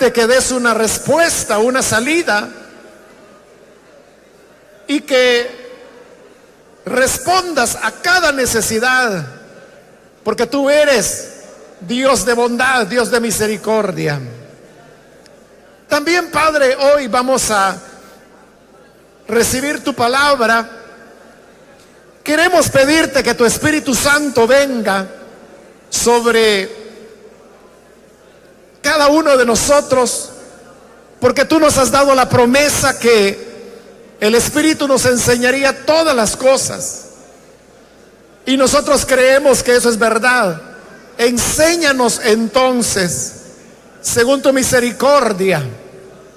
invitarte que des una respuesta, una salida, y que respondas a cada necesidad, porque tú eres Dios de bondad, Dios de misericordia. También, Padre, hoy vamos a recibir tu palabra. Queremos pedirte que tu Espíritu Santo venga sobre cada uno de nosotros, porque tú nos has dado la promesa que el Espíritu nos enseñaría todas las cosas, y nosotros creemos que eso es verdad. Enséñanos entonces, según tu misericordia,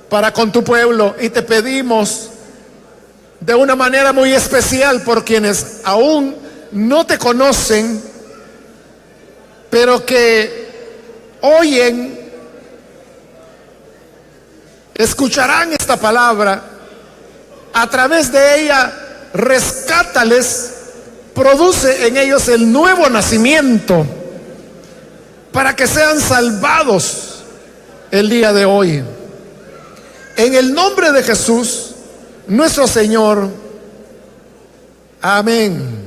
para con tu pueblo, y te pedimos de una manera muy especial por quienes aún no te conocen, pero que oyen, escucharán esta palabra. A través de ella, rescátales, produce en ellos el nuevo nacimiento, para que sean salvados el día de hoy. En el nombre de Jesús, nuestro Señor. Amén.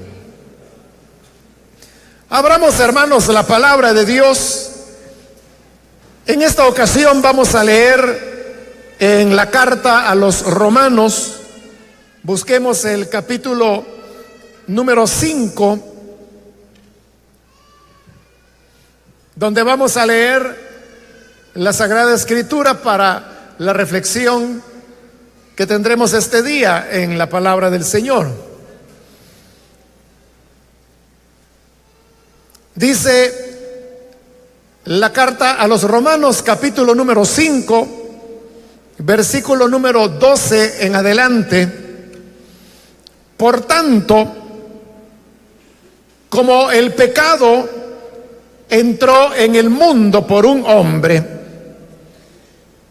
Abramos, hermanos, la palabra de Dios. En esta ocasión vamos a leer en la carta a los Romanos. Busquemos el capítulo número 5, donde vamos a leer la Sagrada Escritura para la reflexión que tendremos este día en la palabra del Señor. Dice la carta a los Romanos, capítulo número 5, versículo número 12 en adelante: por tanto, como el pecado entró en el mundo por un hombre,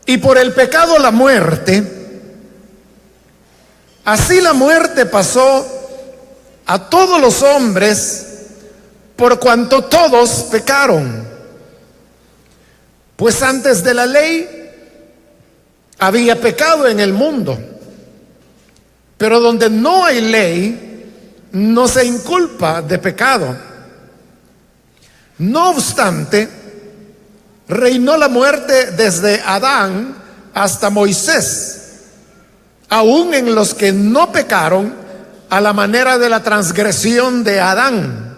y por el pecado la muerte, así la muerte pasó a todos los hombres, por cuanto todos pecaron. Pues antes de la ley había pecado en el mundo, pero donde no hay ley, no se inculpa de pecado. No obstante, reinó la muerte desde Adán hasta Moisés, aún en los que no pecaron a la manera de la transgresión de Adán,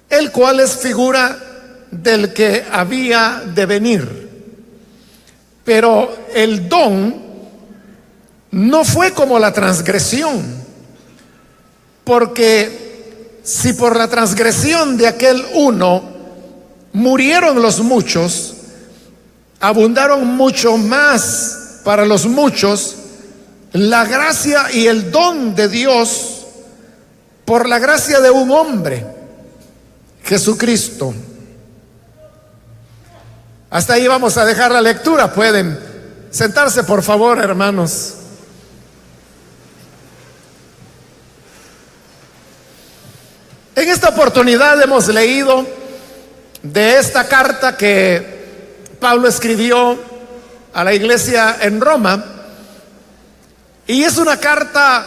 el cual es figura del que había de venir. Pero el don no fue como la transgresión, porque si por la transgresión de aquel uno murieron los muchos, abundaron mucho más para los muchos la gracia y el don de Dios por la gracia de un hombre, Jesucristo. Hasta ahí vamos a dejar la lectura. Pueden sentarse, por favor, hermanos. En esta oportunidad hemos leído de esta carta que Pablo escribió a la iglesia en Roma, y es una carta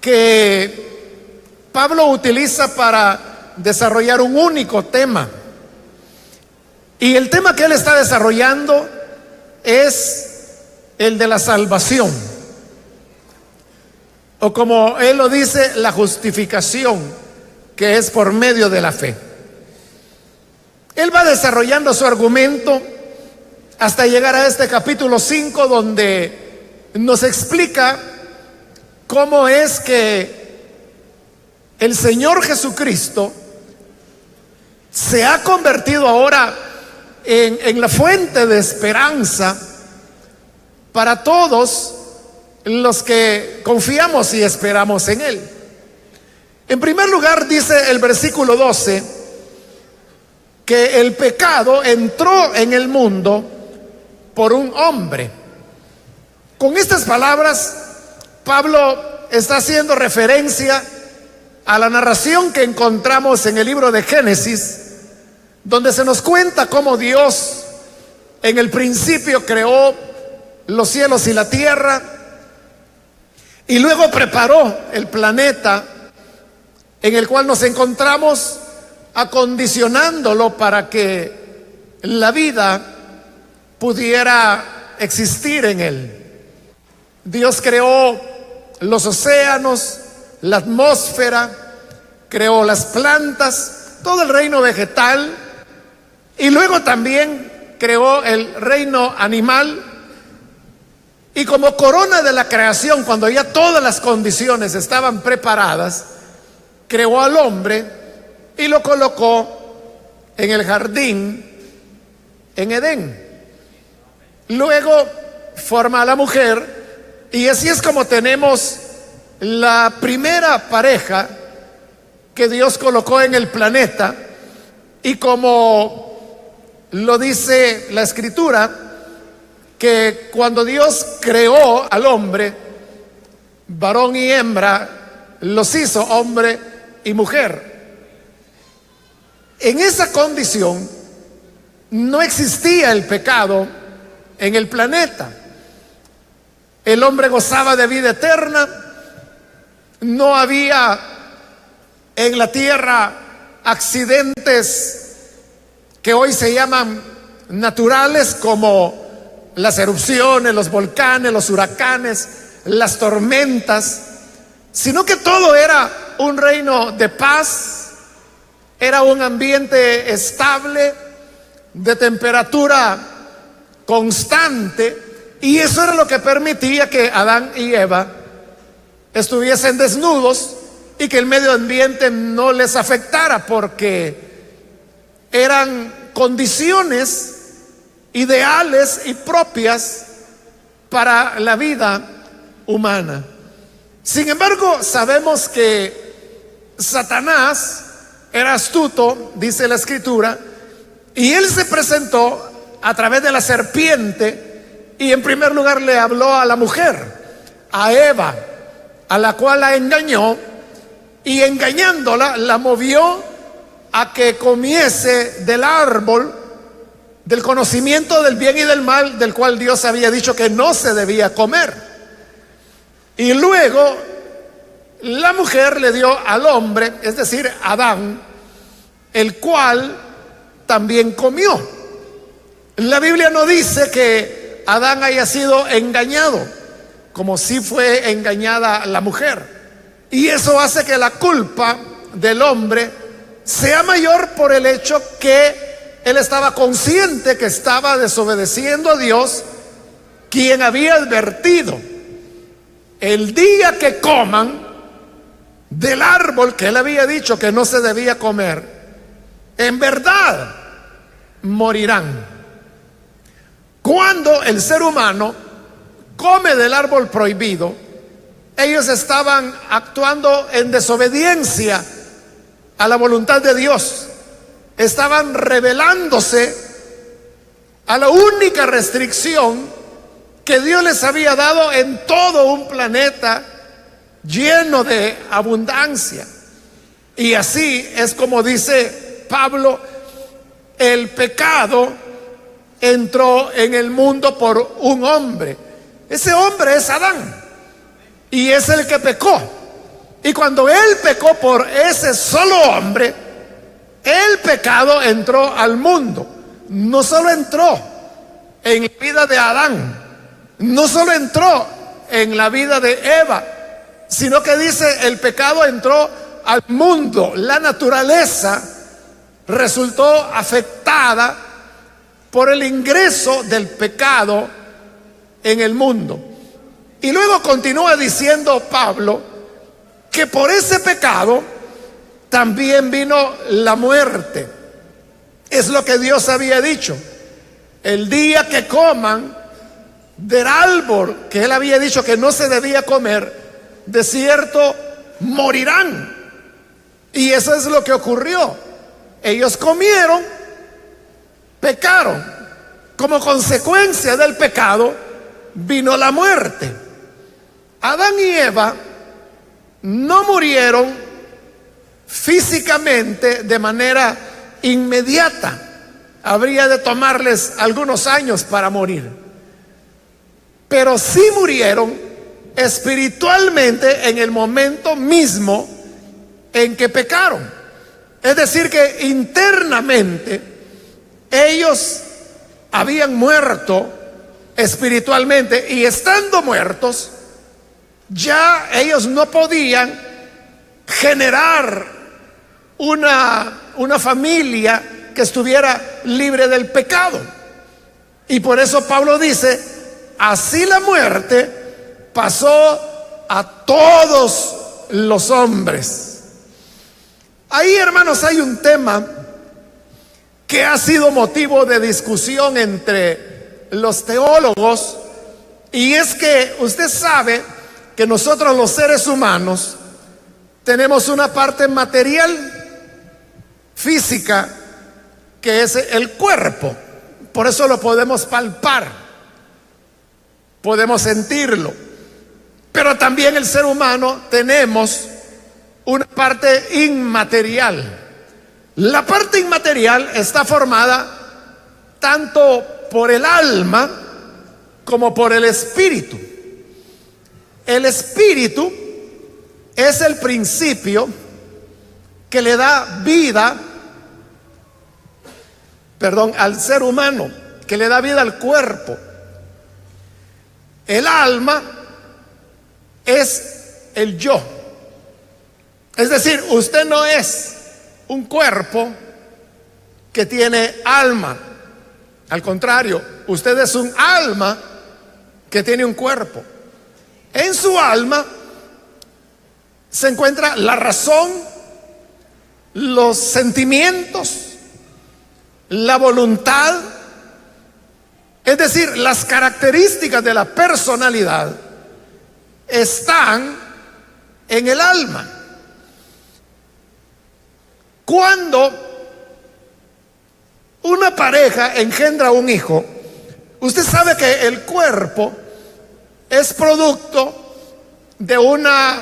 que Pablo utiliza para desarrollar un único tema, y el tema que él está desarrollando es el de la salvación, o como él lo dice, la justificación, que es por medio de la fe. Él va desarrollando su argumento hasta llegar a este capítulo 5, donde nos explica cómo es que el Señor Jesucristo se ha convertido ahora en la fuente de esperanza para todos los que confiamos y esperamos en Él. En primer lugar, dice el versículo 12 que el pecado entró en el mundo por un hombre. Con estas palabras, Pablo está haciendo referencia a la narración que encontramos en el libro de Génesis, donde se nos cuenta cómo Dios En el principio creó los cielos y la tierra, y luego preparó el planeta en el cual nos encontramos, acondicionándolo para que la vida pudiera existir en él. Dios creó los océanos, la atmósfera, creó las plantas, todo el reino vegetal, y luego también creó el reino animal. Y como corona de la creación, cuando ya todas las condiciones estaban preparadas, creó al hombre y lo colocó en el jardín, en Edén. Luego forma a la mujer, y así es como tenemos la primera pareja que Dios colocó en el planeta. Y como lo dice la Escritura, que cuando Dios creó al hombre, varón y hembra los hizo, hombre y mujer. En esa condición no existía el pecado en el planeta. El hombre gozaba de vida eterna. No había en la tierra accidentes que hoy se llaman naturales, como las erupciones, los volcanes, los huracanes, las tormentas, sino que todo era un reino de paz, era un ambiente estable, de temperatura constante, y eso era lo que permitía que Adán y Eva estuviesen desnudos y que el medio ambiente no les afectara, porque eran condiciones ideales y propias para la vida humana. Sin embargo, sabemos que Satanás era astuto, dice la Escritura, y él se presentó a través de la serpiente, y en primer lugar le habló a la mujer, a Eva, a la cual la engañó, y engañándola la movió a que comiese del árbol del conocimiento del bien y del mal, del cual Dios había dicho que no se debía comer. Y luego la mujer le dio al hombre, es decir, Adán, el cual también comió. La Biblia no dice que Adán haya sido engañado, como si fue engañada la mujer. Y eso hace que la culpa del hombre sea mayor por el hecho que él estaba consciente que estaba desobedeciendo a Dios, quien había advertido: el día que coman del árbol que él había dicho que no se debía comer, en verdad morirán. Cuando el ser humano come del árbol prohibido, ellos estaban actuando en desobediencia a la voluntad de Dios. Estaban rebelándose a la única restricción que Dios les había dado en todo un planeta lleno de abundancia. Y así es como dice Pablo: el pecado entró en el mundo por un hombre. Ese hombre es Adán, y es el que pecó. Y cuando él pecó por ese solo hombre, el pecado entró al mundo. No solo entró en la vida de Adán, no solo entró en la vida de Eva, sino que dice: el pecado entró al mundo. La naturaleza resultó afectada por el ingreso del pecado en el mundo. Y luego continúa diciendo Pablo que por ese pecado también vino la muerte. Es lo que Dios había dicho: el día que coman del árbol que él había dicho que no se debía comer, de cierto morirán. Y eso es lo que ocurrió. Ellos comieron, pecaron. Como consecuencia del pecado vino la muerte. Adán y Eva no murieron físicamente de manera inmediata. habría de tomarles algunos años para morir. Pero sí murieron espiritualmente en el momento mismo en que pecaron. Es decir, que internamente ellos habían muerto espiritualmente, y estando muertos, ya ellos no podían generar una familia que estuviera libre del pecado. Y por eso Pablo dice: así la muerte pasó a todos los hombres. Ahí, hermanos, hay un tema que ha sido motivo de discusión entre los teólogos, y es que usted sabe que nosotros, los seres humanos, tenemos una parte material, física, que es el cuerpo. Por eso lo podemos palpar, podemos sentirlo. Pero también el ser humano tenemos una parte inmaterial. La parte inmaterial está formada tanto por el alma como por el espíritu. El espíritu es el principio que le da vida, al ser humano, que le da vida al cuerpo. El alma es el yo. Es decir, usted no es un cuerpo que tiene alma. Al contrario, usted es un alma que tiene un cuerpo. En su alma se encuentra la razón, los sentimientos, la voluntad, es decir, las características de la personalidad están en el alma. Cuando una pareja engendra un hijo, usted sabe que el cuerpo es producto de una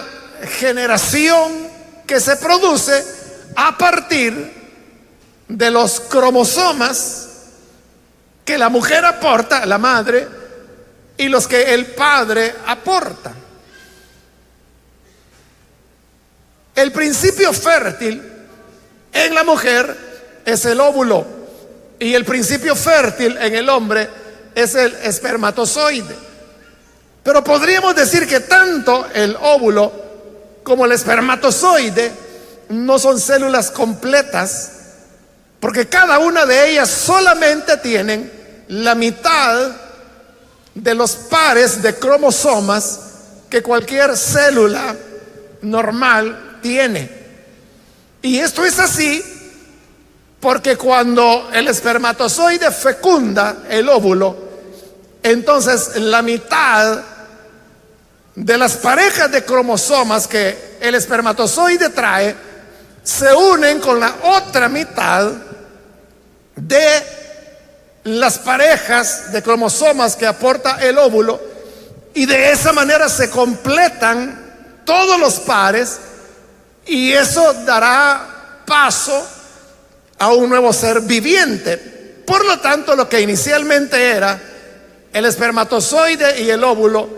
generación que se produce a partir de los cromosomas que la mujer aporta, la madre, y los que el padre aporta. El principio fértil en la mujer es el óvulo, y el principio fértil en el hombre es el espermatozoide. Pero podríamos decir que tanto el óvulo como el espermatozoide no son células completas, porque cada una de ellas solamente tienen la mitad de los pares de cromosomas que cualquier célula normal tiene. Y esto es así porque cuando el espermatozoide fecunda el óvulo, entonces la mitad de las parejas de cromosomas que el espermatozoide trae se unen con la otra mitad de las parejas de cromosomas que aporta el óvulo, y de esa manera se completan todos los pares, y eso dará paso a un nuevo ser viviente. Por lo tanto, lo que inicialmente era el espermatozoide y el óvulo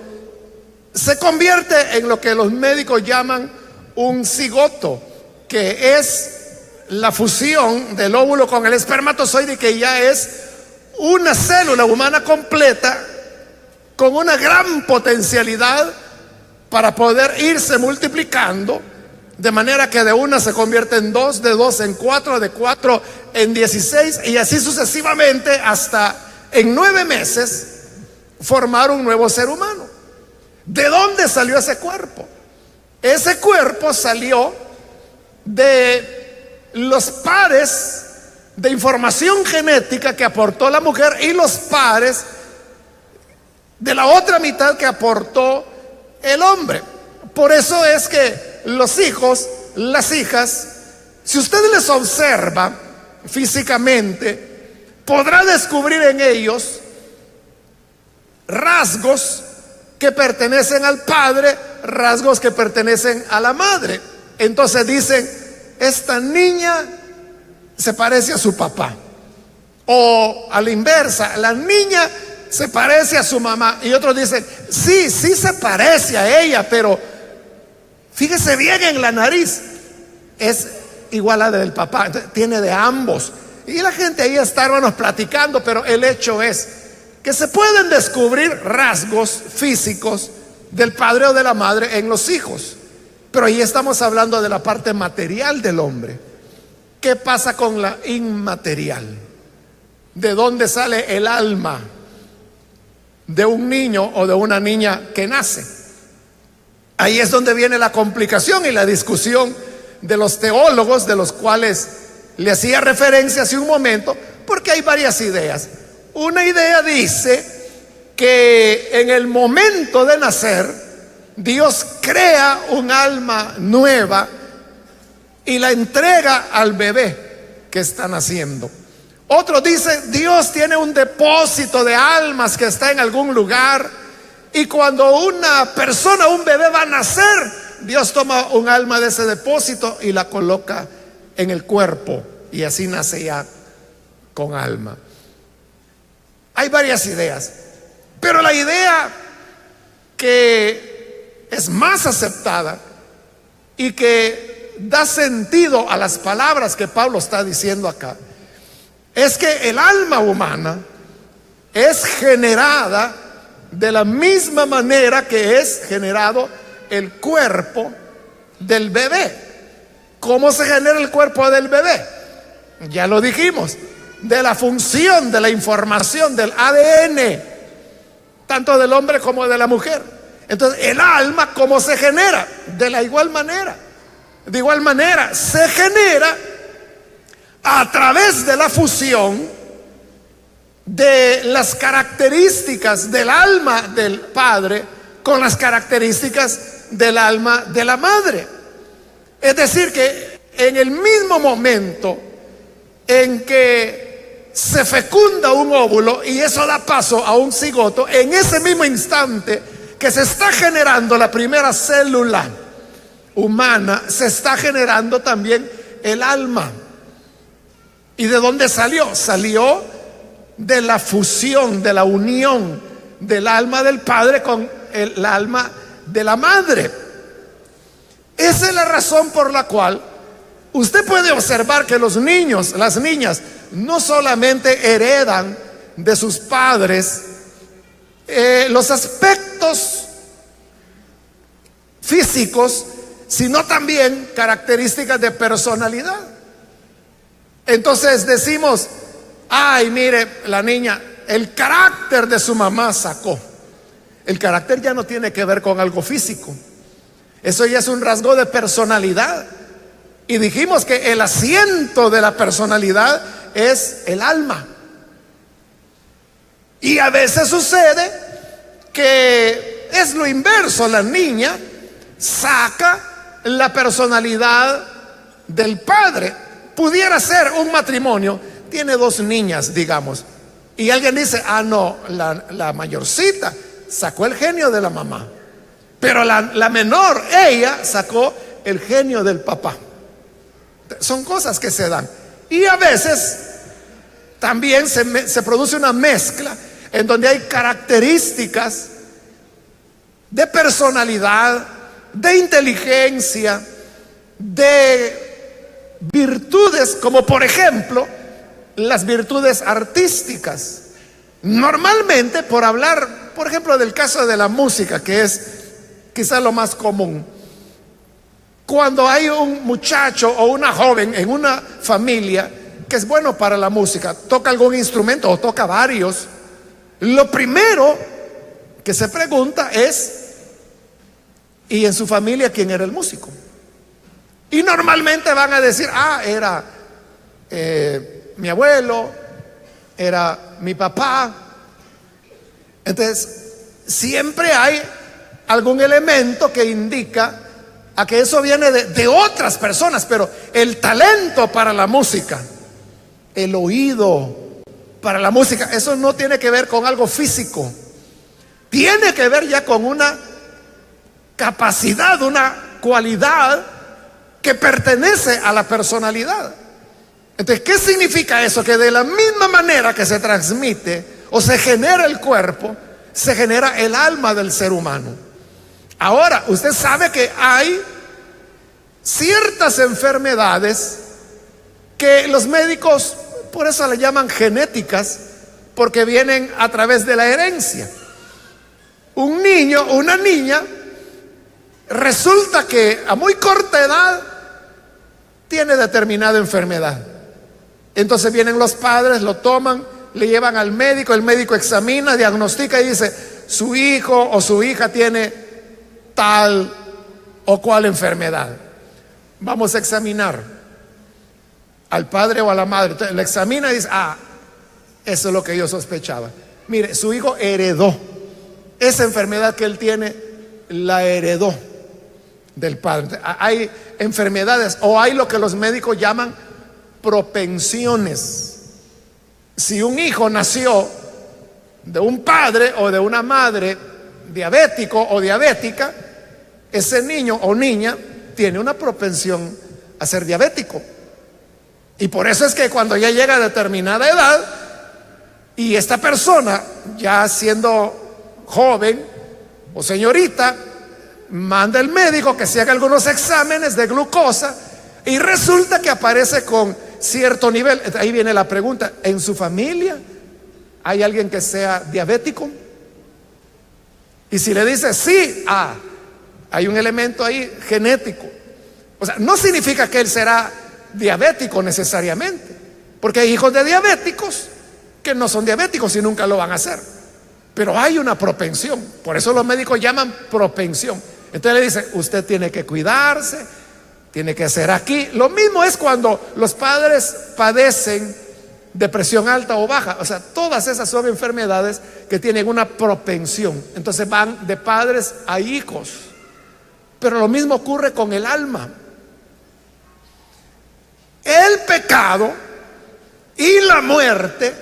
se convierte en lo que los médicos llaman un cigoto, que es la fusión del óvulo con el espermatozoide, que ya es una célula humana completa con una gran potencialidad para poder irse multiplicando, de manera que de una se convierte en dos, de dos en cuatro, de cuatro en 16, y así sucesivamente hasta en 9 meses formar un nuevo ser humano. ¿De dónde salió ese cuerpo? Ese cuerpo salió de los pares de información genética que aportó la mujer y los pares de la otra mitad que aportó el hombre. Por eso es que los hijos, las hijas, si usted les observa físicamente, podrá descubrir en ellos rasgos que pertenecen al padre, rasgos que pertenecen a la madre. Entonces dicen: esta niña se parece a su papá, O a la inversa, la niña se parece a su mamá y otros dicen, sí, sí se parece a ella, pero fíjese bien en la nariz, es igual a la del papá. Entonces, tiene de ambos. Y la gente ahí está, hermanos, platicando, pero el hecho es que se pueden descubrir rasgos físicos del padre o de la madre en los hijos. Pero ahí estamos hablando de la parte material del hombre. ¿Qué pasa con la inmaterial? ¿De dónde sale el alma de un niño o de una niña que nace? Ahí es donde viene la complicación y la discusión de los teólogos, de los cuales le hacía referencia hace un momento, porque hay varias ideas. Una idea dice que en el momento de nacer Dios crea un alma nueva y la entrega al bebé que está naciendo. Otros dicen, Dios tiene un depósito de almas que está en algún lugar, y cuando una persona, un bebé va a nacer, Dios toma un alma de ese depósito y la coloca en el cuerpo, y así nace ya con alma. Hay varias ideas, pero la idea que es más aceptada y que da sentido a las palabras que Pablo está diciendo acá es que el alma humana es generada de la misma manera que es generado el cuerpo del bebé. ¿Cómo se genera el cuerpo del bebé? Ya lo dijimos, de la función de la información del ADN, tanto del hombre como de la mujer. Entonces, el alma, ¿cómo se genera? De la igual manera. De igual manera, se genera a través de la fusión de las características del alma del padre con las características del alma de la madre. Es decir, que en el mismo momento en que se fecunda un óvulo y eso da paso a un cigoto, en ese mismo instante que se está generando la primera célula humana, se está generando también el alma. ¿Y de dónde salió? Salió de la fusión, de la unión del alma del padre con el alma de la madre. Esa es la razón por la cual usted puede observar que los niños, las niñas, no solamente heredan de sus padres los aspectos físicos, sino también características de personalidad. Entonces decimos, ay, mire, la niña, el carácter de su mamá sacó. El carácter ya no tiene que ver con algo físico. Eso ya es un rasgo de personalidad. Y dijimos que el asiento de la personalidad es el alma. Y a veces sucede que es lo inverso. La niña saca la personalidad del padre. Pudiera ser un matrimonio, tiene dos niñas, digamos, y alguien dice, ah, no, la mayorcita sacó el genio de la mamá, pero la menor, ella sacó el genio del papá. Son cosas que se dan. Y a veces también se produce una mezcla en donde hay características de personalidad, de inteligencia, de virtudes, como por ejemplo las virtudes artísticas. Normalmente, por hablar, por ejemplo, del caso de la música, que es quizá lo más común, cuando hay un muchacho o una joven en una familia que es bueno para la música, toca algún instrumento o toca varios, lo primero que se pregunta es, ¿y en su familia quién era el músico? Y normalmente van a decir, ah, era mi abuelo, era mi papá. Entonces, siempre hay algún elemento que indica a que eso viene de otras personas, pero el talento para la música, el oído para la música, eso no tiene que ver con algo físico. Tiene que ver ya con una capacidad, una cualidad que pertenece a la personalidad. Entonces, ¿qué significa eso? Que de la misma manera que se transmite o se genera el cuerpo, se genera el alma del ser humano. Ahora, usted sabe que hay ciertas enfermedades que los médicos, por eso le llaman genéticas, porque vienen a través de la herencia. Un niño o una niña resulta que a muy corta edad tiene determinada enfermedad. Entonces vienen los padres, lo toman, le llevan al médico, el médico examina, diagnostica y dice: su hijo o su hija tiene tal o cual enfermedad. Vamos a examinar al padre o a la madre. Entonces le examina y dice: eso es lo que yo sospechaba. Mire, su hijo heredó esa enfermedad que él tiene, la heredó del padre. Hay enfermedades o hay lo que los médicos llaman propensiones. Si un hijo nació de un padre o de una madre diabético o diabética, ese niño o niña tiene una propensión a ser diabético. Y por eso es que cuando ya llega a determinada edad y esta persona, ya siendo joven o señorita, manda el médico que se haga algunos exámenes de glucosa y resulta que aparece con cierto nivel. Ahí viene la pregunta: ¿en su familia hay alguien que sea diabético? Y si le dice sí, hay un elemento ahí genético. O sea, no significa que él será diabético necesariamente, porque hay hijos de diabéticos que no son diabéticos y nunca lo van a ser, pero hay una propensión. Por eso los médicos llaman propensión. Entonces le dicen: usted tiene que cuidarse, tiene que hacer aquí. Lo mismo es cuando los padres padecen de presión alta o baja. O sea, todas esas son enfermedades que tienen una propensión. Entonces van de padres a hijos. Pero lo mismo ocurre con el alma. El pecado y la muerte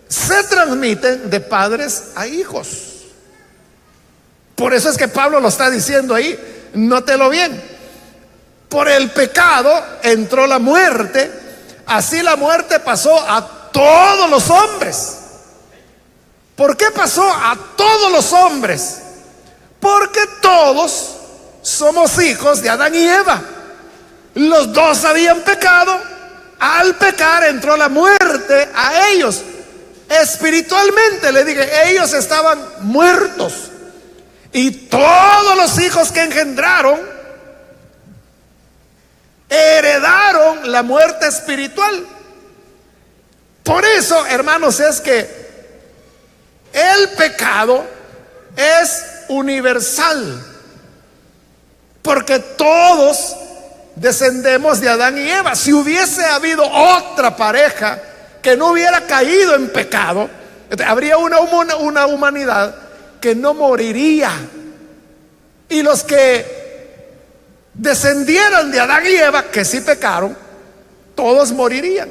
se transmiten de padres a hijos. Por eso es que Pablo lo está diciendo ahí, nótelo bien: por el pecado entró la muerte, así la muerte pasó a todos los hombres. ¿Por qué pasó a todos los hombres? Porque todos somos hijos de Adán y Eva. Los dos habían pecado. Al pecar entró la muerte a ellos. Espiritualmente, le dije, ellos estaban muertos. Y todos los hijos que engendraron heredaron la muerte espiritual. Por eso, hermanos, es que el pecado es universal, porque todos descendemos de Adán y Eva. Si hubiese habido otra pareja que no hubiera caído en pecado, habría una humanidad que no moriría. Y los que descendieran de Adán y Eva, que sí pecaron, todos morirían.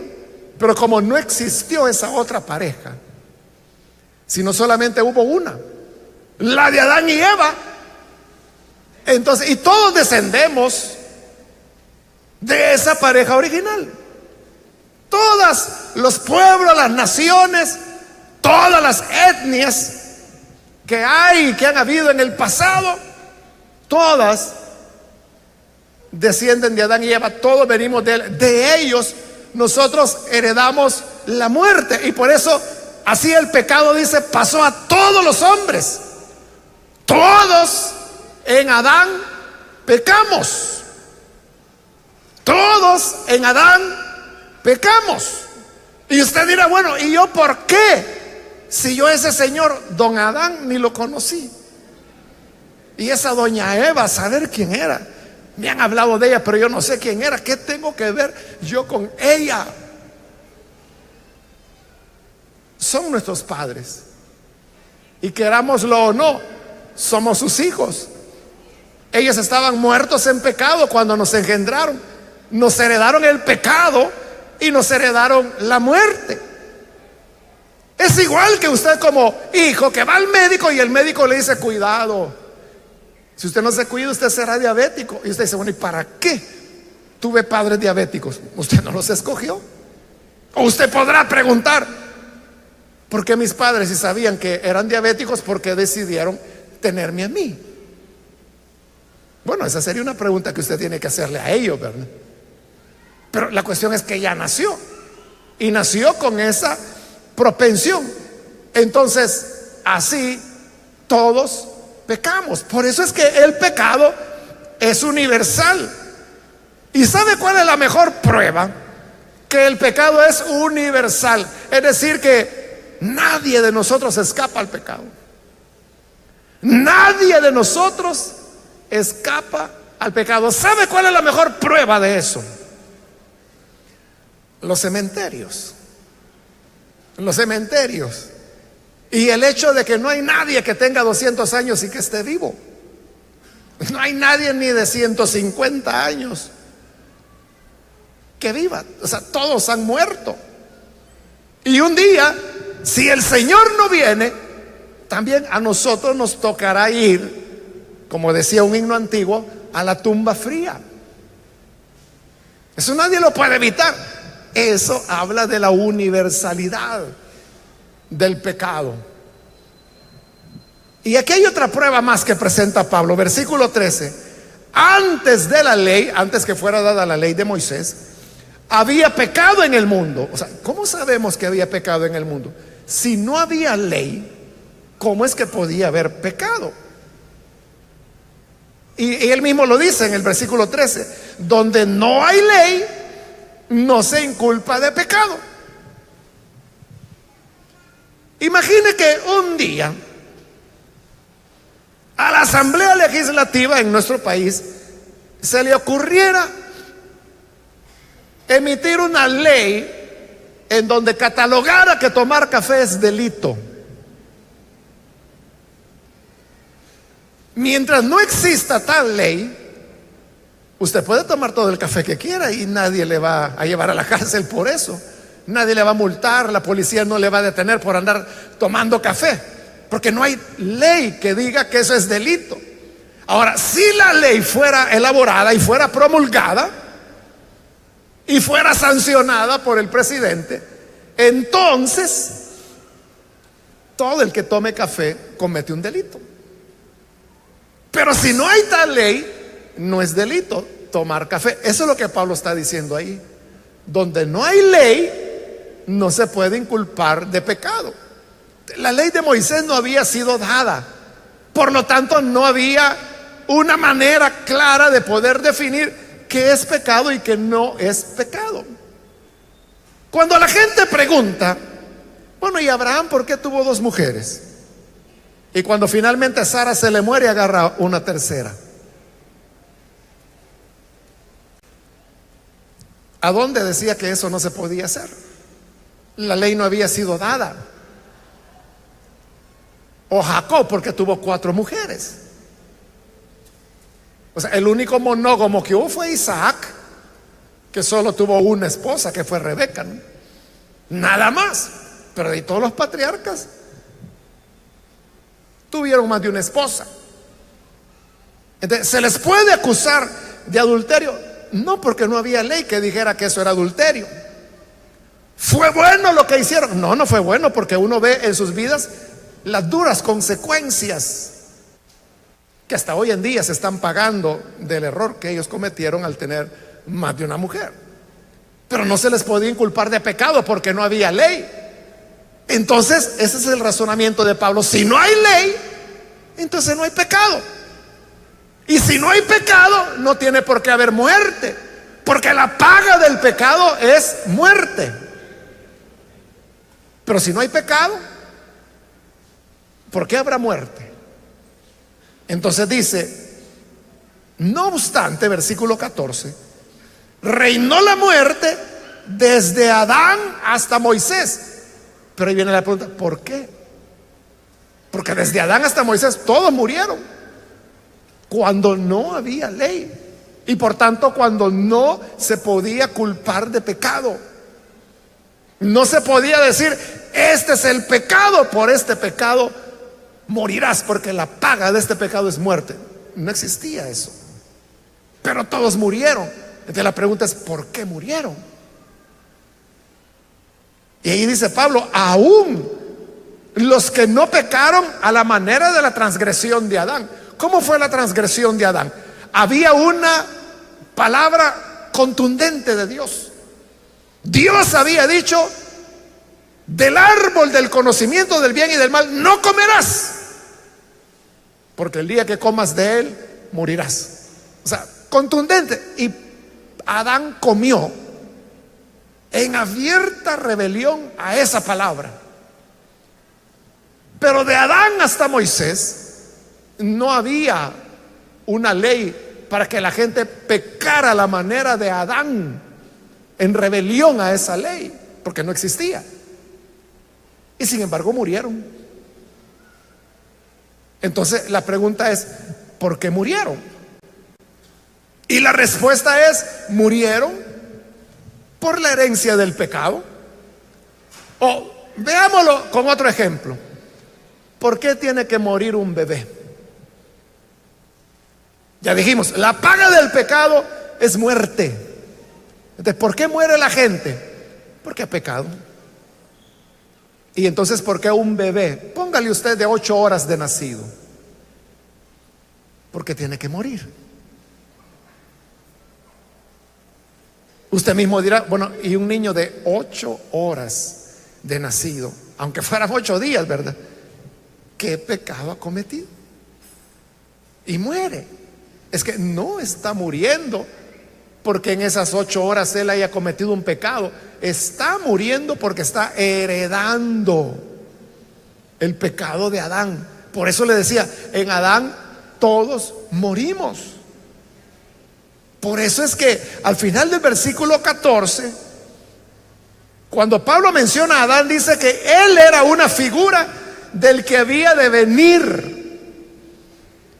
Pero como no existió esa otra pareja, sino solamente hubo una, la de Adán y Eva, entonces, y todos descendemos de esa pareja original. Todos los pueblos, las naciones, todas las etnias que hay, que han habido en el pasado, todas descienden de Adán y Eva. Todos venimos de ellos. Nosotros heredamos la muerte, y por eso así el pecado, dice, pasó a todos los hombres. Todos en Adán pecamos. Todos en Adán pecamos. Y usted dirá: bueno, ¿y yo por qué? Si yo ese señor don Adán ni lo conocí, y esa doña Eva, saber quién era. Me han hablado de ella, pero yo no sé quién era. ¿Qué tengo que ver yo con ella? Son nuestros padres, y querámoslo o no, somos sus hijos. Ellos estaban muertos en pecado cuando nos engendraron. Nos heredaron el pecado y nos heredaron la muerte. Es igual que usted como hijo que va al médico y el médico le dice: cuidado, si usted no se cuida, usted será diabético. Y usted dice: bueno, ¿y para qué tuve padres diabéticos? Usted no los escogió. O usted podrá preguntar, ¿por qué mis padres, si sabían que eran diabéticos, por qué decidieron tenerme a mí? Bueno, esa sería una pregunta que usted tiene que hacerle a ellos, ¿verdad? Pero la cuestión es que ya nació, y nació con esa propensión. Entonces, así todos pecamos. Por eso es que el pecado es universal. ¿Y sabe cuál es la mejor prueba? Que el pecado es universal. Es decir, que nadie de nosotros escapa al pecado. Nadie de nosotros escapa al pecado. ¿Sabe cuál es la mejor prueba de eso? Los cementerios. Los cementerios. Y el hecho de que no hay nadie que tenga 200 años y que esté vivo. No hay nadie ni de 150 años que viva. O sea, todos han muerto. Y un día, si el Señor no viene, también a nosotros nos tocará ir, como decía un himno antiguo, a la tumba fría. Eso nadie lo puede evitar. Eso habla de la universalidad del pecado. Y aquí hay otra prueba más que presenta Pablo, versículo 13. Antes de la ley, antes que fuera dada la ley de Moisés, había pecado en el mundo. O sea, ¿cómo sabemos que había pecado en el mundo? Si no había ley, ¿cómo es que podía haber pecado? Y él mismo lo dice en el versículo 13: donde no hay ley, no se inculpa de pecado. Imagine que un día a la Asamblea Legislativa en nuestro país se le ocurriera emitir una ley en donde catalogara que tomar café es delito. Mientras no exista tal ley, usted puede tomar todo el café que quiera y nadie le va a llevar a la cárcel por eso. Nadie le va a multar, la policía no le va a detener por andar tomando café, porque no hay ley que diga que eso es delito. Ahora, si la ley fuera elaborada y fuera promulgada y fuera sancionada por el presidente, entonces todo el que tome café comete un delito. Pero si no hay tal ley, no es delito tomar café. Eso es lo que Pablo está diciendo ahí. Donde no hay ley, no se puede inculpar de pecado. La ley de Moisés no había sido dada, por lo tanto no había una manera clara de poder definir qué es pecado y qué no es pecado. Cuando la gente pregunta, bueno, ¿y Abraham por qué tuvo 2 mujeres? Y cuando finalmente Sara se le muere, agarra una tercera. ¿A dónde decía que eso no se podía hacer? La ley no había sido dada. O Jacob, porque tuvo 4 mujeres. O sea, el único monógamo que hubo fue Isaac, que solo tuvo una esposa, que fue Rebeca, ¿no? Nada más. Pero de todos los patriarcas tuvieron más de una esposa. Entonces, ¿se les puede acusar de adulterio? No, porque no había ley que dijera que eso era adulterio. ¿Fue bueno lo que hicieron? No, no fue bueno, porque uno ve en sus vidas las duras consecuencias que hasta hoy en día se están pagando del error que ellos cometieron al tener más de una mujer. Pero no se les podía inculpar de pecado porque no había ley. Entonces, ese es el razonamiento de Pablo. Si no hay ley, entonces no hay pecado. Y si no hay pecado, no tiene por qué haber muerte, porque la paga del pecado es muerte. Pero si no hay pecado, ¿por qué habrá muerte? Entonces dice, no obstante, versículo 14, reinó la muerte desde Adán hasta Moisés. Pero ahí viene la pregunta, ¿por qué? Porque desde Adán hasta Moisés todos murieron cuando no había ley, y por tanto cuando no se podía culpar de pecado. No se podía decir, este es el pecado, por este pecado morirás, porque la paga de este pecado es muerte. No existía eso. Pero todos murieron. Entonces la pregunta es, ¿por qué murieron? Y ahí dice Pablo, aún los que no pecaron a la manera de la transgresión de Adán. ¿Cómo fue la transgresión de Adán? Había una palabra contundente de Dios. Dios había dicho: del árbol del conocimiento del bien y del mal no comerás, porque el día que comas de él morirás. O sea, contundente. Y Adán comió en abierta rebelión a esa palabra. Pero de Adán hasta Moisés no había una ley para que la gente pecara a la manera de Adán, en rebelión a esa ley, porque no existía. Y sin embargo murieron. Entonces la pregunta es: ¿por qué murieron? Y la respuesta es: murieron por la herencia del pecado. O veámoslo con otro ejemplo. ¿Por qué tiene que morir un bebé? Ya dijimos, la paga del pecado es muerte. Entonces, ¿por qué muere la gente? Porque ha pecado. Y entonces, ¿por qué un bebé? Póngale usted de 8 horas de nacido. Porque tiene que morir. Usted mismo dirá, bueno, y un niño de 8 horas de nacido, aunque fueran 8 días, ¿verdad? ¿Qué pecado ha cometido? Y muere. Es que no está muriendo porque en esas 8 horas él haya cometido un pecado. Está muriendo porque está heredando el pecado de Adán. Por eso le decía, en Adán todos morimos. Por eso es que al final del versículo 14, cuando Pablo menciona a Adán, dice que él era una figura del que había de venir.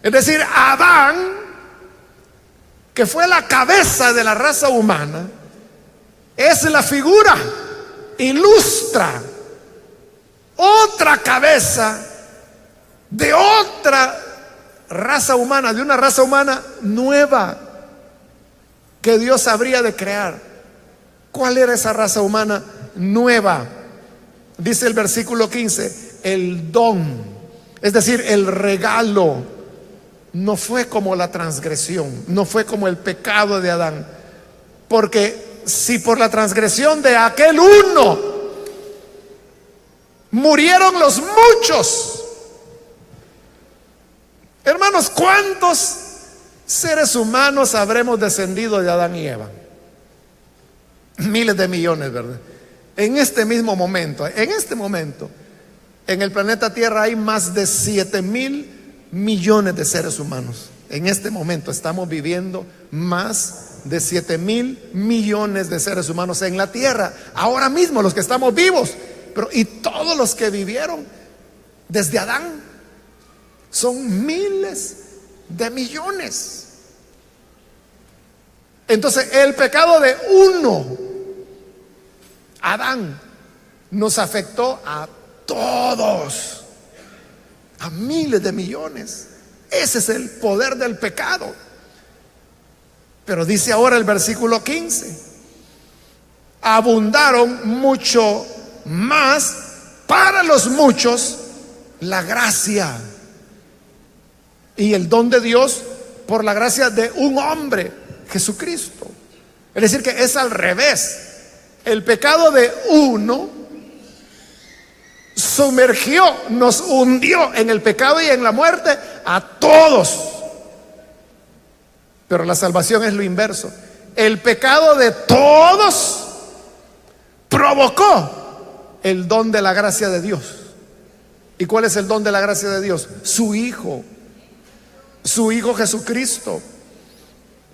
Es decir, Adán, que fue la cabeza de la raza humana, es la figura, ilustra otra cabeza de otra raza humana, de una raza humana nueva que Dios habría de crear. ¿Cuál era esa raza humana nueva? Dice el versículo 15, el don, es decir, el regalo. No fue como la transgresión, no fue como el pecado de Adán. Porque si por la transgresión de aquel uno murieron los muchos, hermanos, ¿cuántos seres humanos habremos descendido de Adán y Eva? Miles de millones, ¿verdad? En este mismo momento, en el planeta Tierra hay más de 7,000 millones de seres humanos. En este momento estamos viviendo más de 7,000 millones de seres humanos en la tierra, ahora mismo los que estamos vivos. Pero y todos los que vivieron desde Adán son miles de millones. Entonces el pecado de uno, Adán, nos afectó a todos, a miles de millones. Ese es el poder del pecado. Pero dice ahora el versículo 15, abundaron mucho más para los muchos la gracia y el don de Dios por la gracia de un hombre, Jesucristo. Es decir, que es al revés. El pecado de uno sumergió, nos hundió en el pecado y en la muerte a todos. Pero la salvación es lo inverso. El pecado de todos provocó el don de la gracia de Dios. ¿Y cuál es el don de la gracia de Dios? Su Hijo Jesucristo.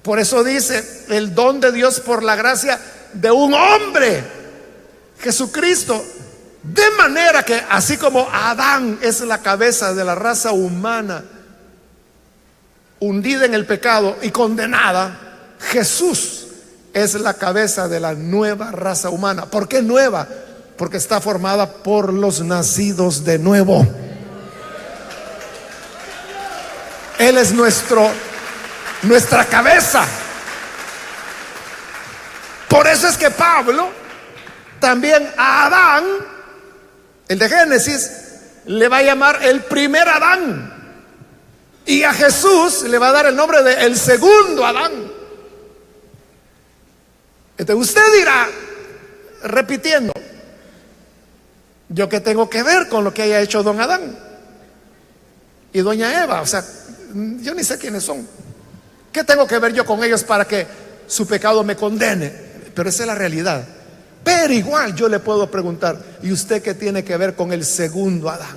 Por eso dice, el don de Dios por la gracia de un hombre, Jesucristo. De manera que así como Adán es la cabeza de la raza humana hundida en el pecado y condenada, Jesús es la cabeza de la nueva raza humana. ¿Por qué nueva? Porque está formada por los nacidos de nuevo. Él es nuestra cabeza. Por eso es que Pablo, también a Adán, el de Génesis, le va a llamar el primer Adán. Y a Jesús le va a dar el nombre de el segundo Adán. Entonces usted dirá, repitiendo, ¿yo qué tengo que ver con lo que haya hecho don Adán y doña Eva? O sea, yo ni sé quiénes son. ¿Qué tengo que ver yo con ellos para que su pecado me condene? Pero esa es la realidad. Pero igual yo le puedo preguntar, ¿y usted qué tiene que ver con el segundo Adán?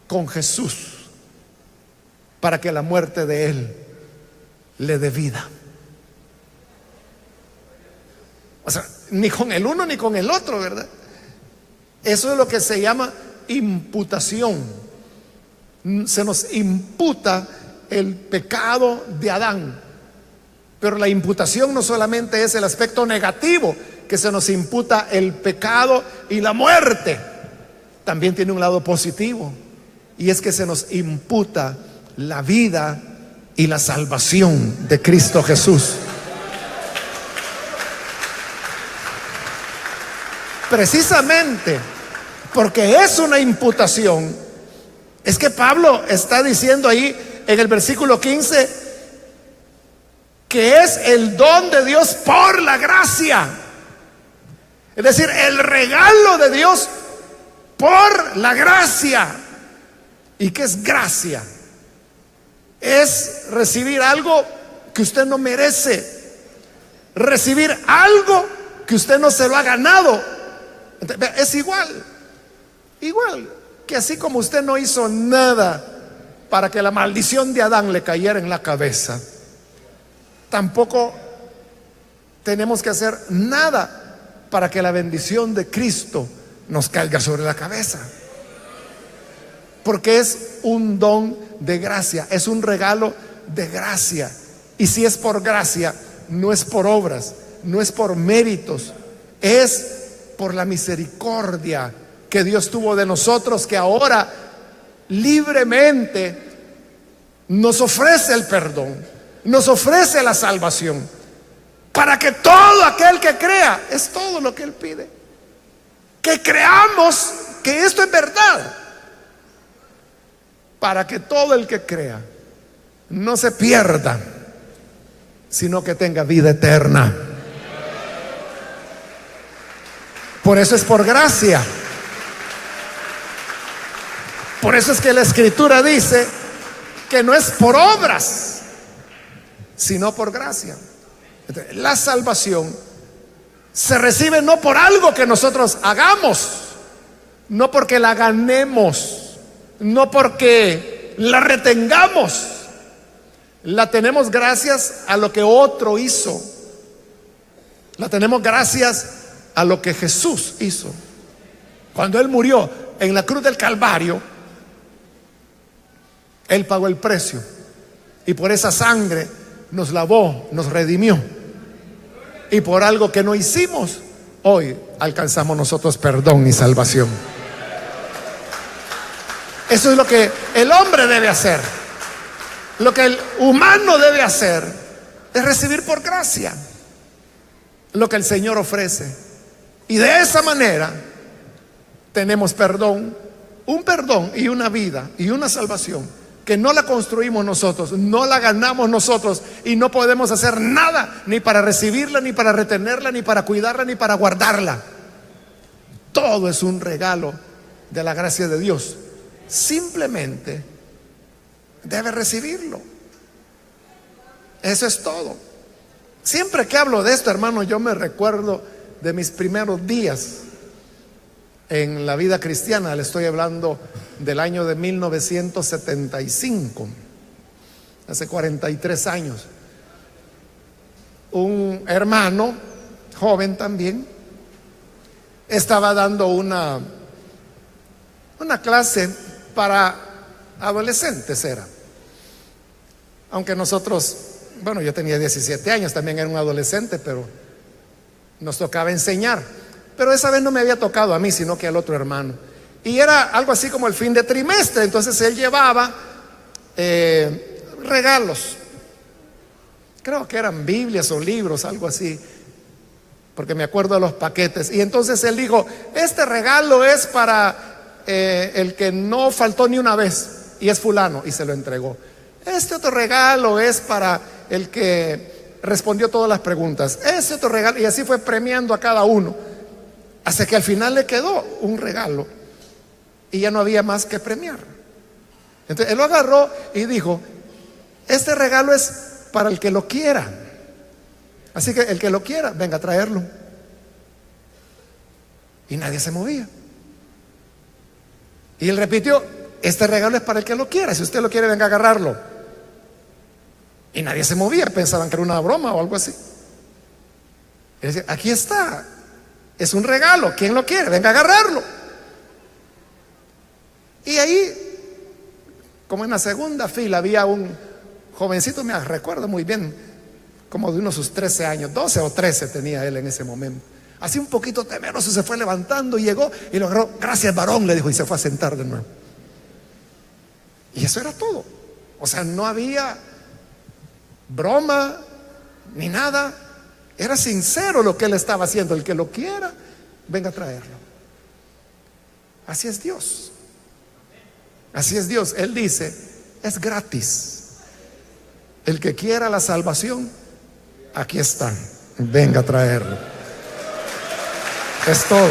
Con Jesús, para que la muerte de él le dé vida. O sea, ni con el uno ni con el otro, ¿verdad? Eso es lo que se llama imputación. Se nos imputa el pecado de Adán. Pero la imputación no solamente es el aspecto negativo, que se nos imputa el pecado y la muerte. También tiene un lado positivo, y es que se nos imputa la vida y la salvación de Cristo Jesús. Precisamente porque es una imputación, es que Pablo está diciendo ahí en el versículo 15 que es el don de Dios por la gracia. Es decir, el regalo de Dios por la gracia. ¿Y qué es gracia? Es recibir algo que usted no merece, recibir algo que usted no se lo ha ganado. Es igual que así como usted no hizo nada para que la maldición de Adán le cayera en la cabeza, tampoco tenemos que hacer nada para que la bendición de Cristo nos caiga sobre la cabeza. Porque es un don de gracia, es un regalo de gracia. Y si es por gracia, no es por obras, no es por méritos, es por la misericordia que Dios tuvo de nosotros, que ahora libremente nos ofrece el perdón, nos ofrece la salvación, para que todo aquel que crea, es todo lo que Él pide, que creamos que esto es verdad, para que todo el que crea no se pierda, sino que tenga vida eterna. Por eso es por gracia. Por eso es que la Escritura dice que no es por obras, sino por gracia. Entonces, la salvación se recibe no por algo que nosotros hagamos, no porque la ganemos, no porque la retengamos. La tenemos gracias a lo que otro hizo. La tenemos gracias a lo que Jesús hizo. Cuando Él murió en la cruz del Calvario, Él pagó el precio, y por esa sangre nos lavó, nos redimió. Y por algo que no hicimos, hoy alcanzamos nosotros perdón y salvación. Eso es lo que el hombre debe hacer. Lo que el humano debe hacer es recibir por gracia lo que el Señor ofrece. Y de esa manera tenemos perdón, un perdón y una vida y una salvación que no la construimos nosotros, no la ganamos nosotros, y no podemos hacer nada ni para recibirla, ni para retenerla, ni para cuidarla, ni para guardarla. Todo es un regalo de la gracia de Dios. Simplemente debe recibirlo. Eso es todo. Siempre que hablo de esto, hermano, yo me recuerdo de mis primeros días en la vida cristiana. Le estoy hablando del año de 1975, hace 43 años. Un hermano joven también estaba dando una clase para adolescentes, era. Aunque nosotros, bueno, yo tenía 17 años, también era un adolescente, pero nos tocaba enseñar. Pero esa vez no me había tocado a mí, sino que al otro hermano. Y era algo así como el fin de trimestre. Entonces él llevaba regalos. Creo que eran Biblias o libros, algo así. porque me acuerdo de los paquetes. Y entonces él dijo, este regalo es para el que no faltó ni una vez, y es fulano, y se lo entregó. Este otro regalo es para el que respondió todas las preguntas. Este otro regalo, y así fue premiando a cada uno, hasta que al final le quedó un regalo y ya no había más que premiar. Entonces él lo agarró y dijo, este regalo es para el que lo quiera, así que el que lo quiera, venga a traerlo. Y nadie se movía. Y él repitió, este regalo es para el que lo quiera, si usted lo quiere, venga a agarrarlo. Y nadie se movía, pensaban que era una broma o algo así. Y decía, aquí está, es un regalo, ¿quién lo quiere? Venga a agarrarlo. Y ahí, como en la segunda fila, había un jovencito, me recuerdo muy bien, como de unos sus 13 años, 12 o 13 tenía él en ese momento. Así un poquito temeroso, se fue levantando y llegó y lo agarró. Gracias, varón, le dijo, y se fue a sentar de nuevo. Y eso era todo. O sea, no había broma ni nada. Era sincero lo que él estaba haciendo. El que lo quiera, venga a traerlo. Así es Dios. Así es Dios. Él dice, es gratis. El que quiera la salvación, aquí está, venga a traerlo. Es todo.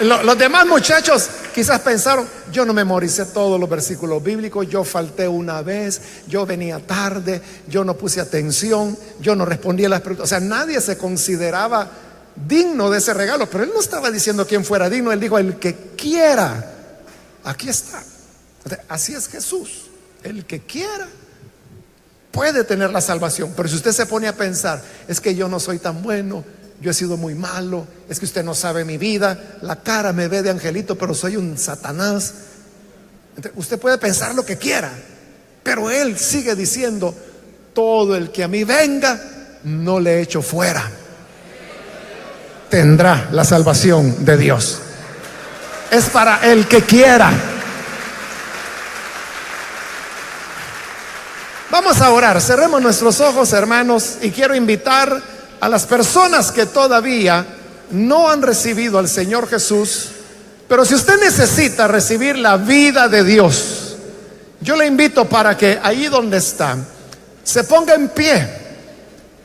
Los demás muchachos quizás pensaron, yo no memoricé todos los versículos bíblicos, yo falté una vez, yo venía tarde, yo no puse atención, yo no respondí a las preguntas. O sea, nadie se consideraba digno de ese regalo, pero él no estaba diciendo quién fuera digno, él dijo, el que quiera, aquí está. Así es Jesús, el que quiera puede tener la salvación. Pero si usted se pone a pensar, es que yo no soy tan bueno, yo he sido muy malo, es que usted no sabe mi vida, la cara me ve de angelito, pero soy un Satanás. Entonces, usted puede pensar lo que quiera, pero él sigue diciendo, todo el que a mí venga, no le echo fuera. Tendrá la salvación de Dios. Es para el que quiera. Vamos a orar, cerremos nuestros ojos, hermanos, y quiero invitar a las personas que todavía no han recibido al Señor Jesús. Pero si usted necesita recibir la vida de Dios, yo le invito para que ahí donde está se ponga en pie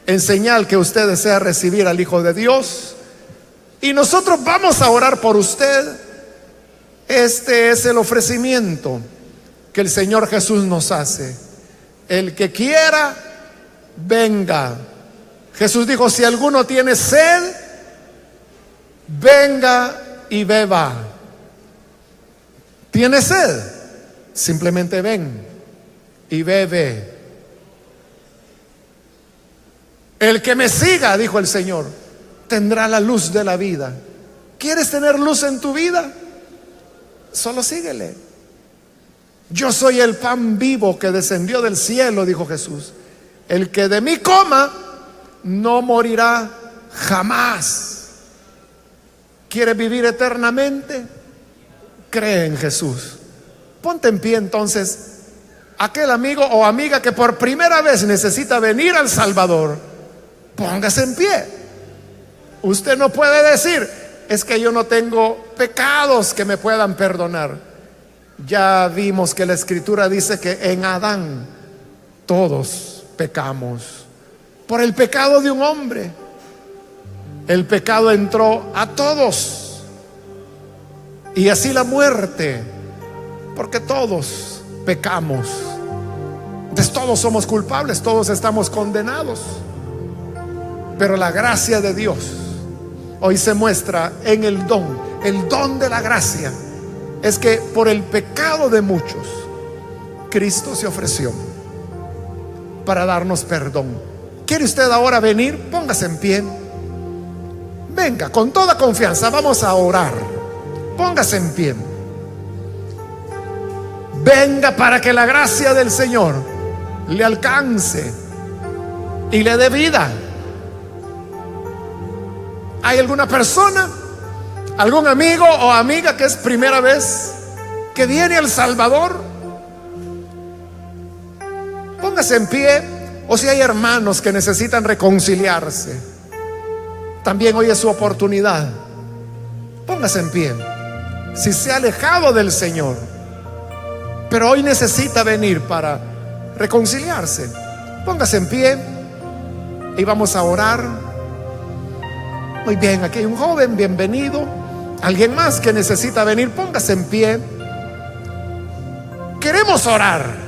en señal que usted desea recibir al Hijo de Dios, y nosotros vamos a orar por usted. Este es el ofrecimiento que el Señor Jesús nos hace. El que quiera, venga. Jesús dijo, si alguno tiene sed, venga y beba. ¿Tiene sed? Simplemente ven y bebe. El que me siga, dijo el Señor, tendrá la luz de la vida. ¿Quieres tener luz en tu vida? Solo síguele. Yo soy el pan vivo que descendió del cielo, dijo Jesús. El que de mí coma no morirá jamás. ¿Quieres vivir eternamente? Cree en Jesús. Ponte en pie entonces. Aquel amigo o amiga que por primera vez necesita venir al Salvador, póngase en pie. Usted no puede decir, es que yo no tengo pecados que me puedan perdonar. Ya vimos que la Escritura dice que en Adán todos pecamos. Por el pecado de un hombre, el pecado entró a todos, y así la muerte, porque todos pecamos. Entonces todos somos culpables, todos estamos condenados. Pero la gracia de Dios hoy se muestra en el don de la gracia. Es que por el pecado de muchos, Cristo se ofreció para darnos perdón. ¿Quiere usted ahora venir? Póngase en pie. Venga, con toda confianza, vamos a orar. Póngase en pie. Venga para que la gracia del Señor le alcance y le dé vida. ¿Hay alguna persona, algún amigo o amiga que es primera vez que viene al Salvador? póngase en pie. O si hay hermanos que necesitan reconciliarse, también hoy es su oportunidad. Póngase en pie. Si se ha alejado del Señor, pero hoy necesita venir para reconciliarse, póngase en pie y vamos a orar. Muy bien, aquí hay un joven, bienvenido. Alguien más que necesita venir, póngase en pie. Queremos orar.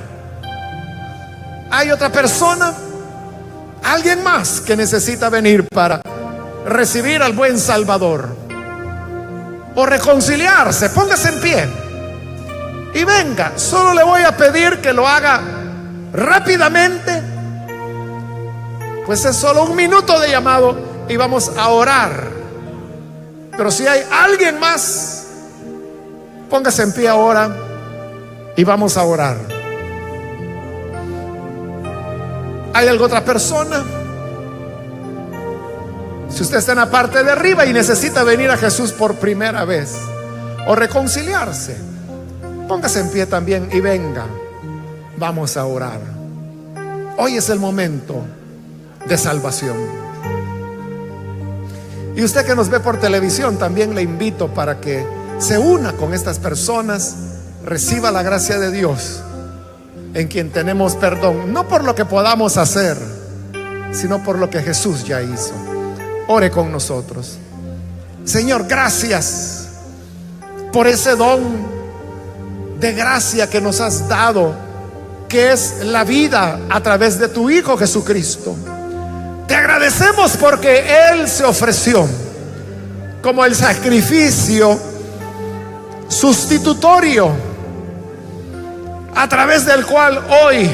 Hay otra persona, alguien más que necesita venir para recibir al buen Salvador o reconciliarse, póngase en pie y venga. Solo le voy a pedir que lo haga rápidamente, pues es solo 1 minuto de llamado y vamos a orar. Pero si hay alguien más, póngase en pie ahora y vamos a orar. ¿Hay alguna otra persona? Si usted está en la parte de arriba y necesita venir a Jesús por primera vez o reconciliarse, póngase en pie también y venga. Vamos a orar. Hoy es el momento de salvación. Y usted que nos ve por televisión, también le invito para que se una con estas personas, reciba la gracia de Dios, en quien tenemos perdón, no por lo que podamos hacer, sino por lo que Jesús ya hizo. Ore con nosotros. Señor, gracias por ese don de gracia que nos has dado, que es la vida a través de tu Hijo Jesucristo. Te agradecemos porque Él se ofreció como el sacrificio sustitutorio, a través del cual hoy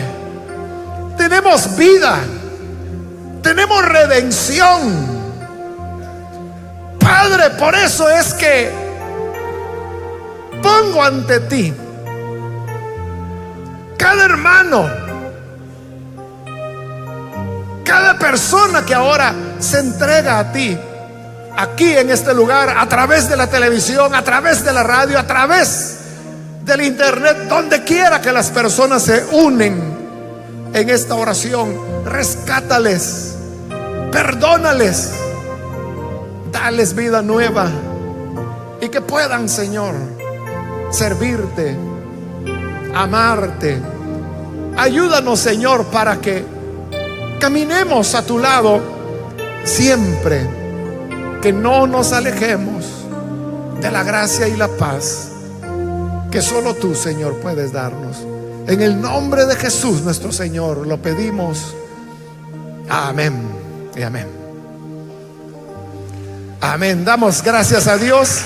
tenemos vida, tenemos redención. Padre, por eso es que pongo ante ti cada hermano, cada persona que ahora se entrega a ti, aquí en este lugar, a través de la televisión, a través de la radio, a través del internet, donde quiera que las personas se unen en esta oración. Rescátales, perdónales, dales vida nueva y que puedan, Señor, servirte, amarte. Ayúdanos, Señor, para que caminemos a tu lado siempre, que no nos alejemos de la gracia y la paz que solo tú, Señor, puedes darnos. En el nombre de Jesús nuestro Señor lo pedimos. Amén y amén. Amén. Damos gracias a Dios.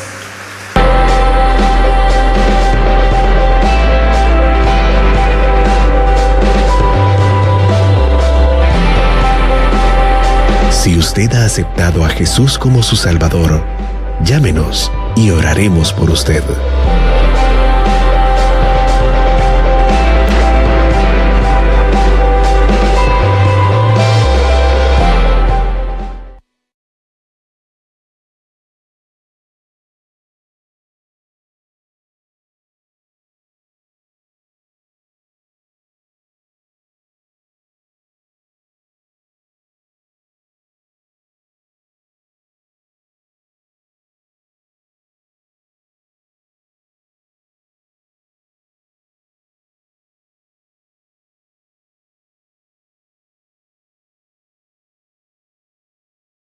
Si usted ha aceptado a Jesús como su Salvador, llámenos y oraremos por usted.